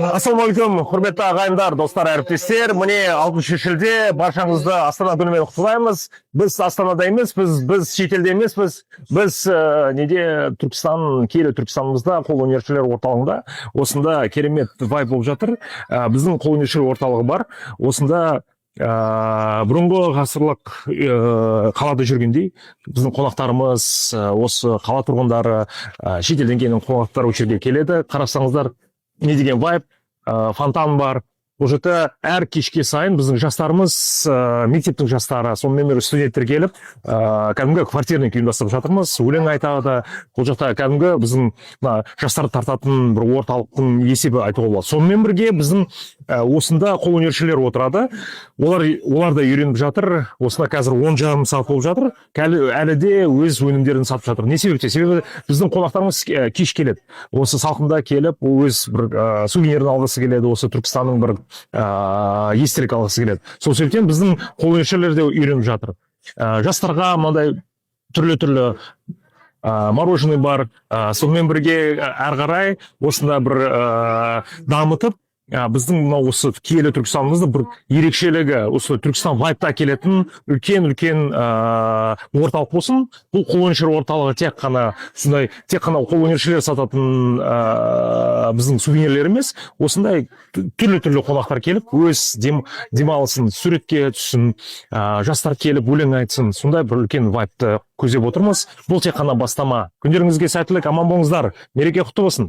Ассалаумағалейкум, құрметті ағайындар, достар, әріптестер. Міне 6 шілде баршаңызды Астана күнімен құттықтаймыз. Біз Астанада емес, біз шетелде емеспіз. Біз Түркістан, киелі Түркістанымызда қолөнершілер орталығында осында керемет вайб болып жатыр. Біздің қолөнершілер орталығы бар. Осында бұрынғы ғасырлық қалада жүргендей біздің қонақтарымыз, осы қала тұрғындары, шетелден келген қонақтар осы жерге келеді. Қарасаңыздар, не деген вайб, фонтан бар. Бұл жерде әр кешке сайын біздің жастарымыз, мектептің жастары, сонымен бірге студенттер келіп, кәдімгі квартирник ұйымдастырып жатырмыз, өлең айтады. Бұл жақта кәдімгі біздің жастарды тартатын бір орталықтың есебі айтуға болады. Сонымен бірге біздің осында қолөнершілер отырады. Олар да үйреніп жатыр. Осында қазір 10 жарым сағат болып жатыр. Әлі де өз өнімдерін сатып жатыр. Не себепте? Себебі біздің қонақтарымыз кеш келеді. Осы салқында келіп, өз бір сувенирін алғысы келеді. Осы Түркістанның бір естелік алғысы келеді. Сол себептен біздің қолөнершілер де үйреніп жатыр. Жастарға мынандай түрлі мороженый бар. Сонымен бірге әрі қарай осында бір дамытып, біздің осы киелі Түркістанымызды бір ерекшелігі, осы Түркістан вайбта келетін үлкен орталық болсын. Бұл қолөнершілер орталығы тек қана қолөнершілер сататын біздің сувенирлер емес, осындай түрлі қонақтар келіп, өз демалысын суретке түссін, жастар келіп өлең айтсын. Сондай бір үлкен вайбты көздеп отырмыз. Бұл тек қана бастама. Күндеріңізге сәттілік, аман болыңыздар. Мереке құтты болсын.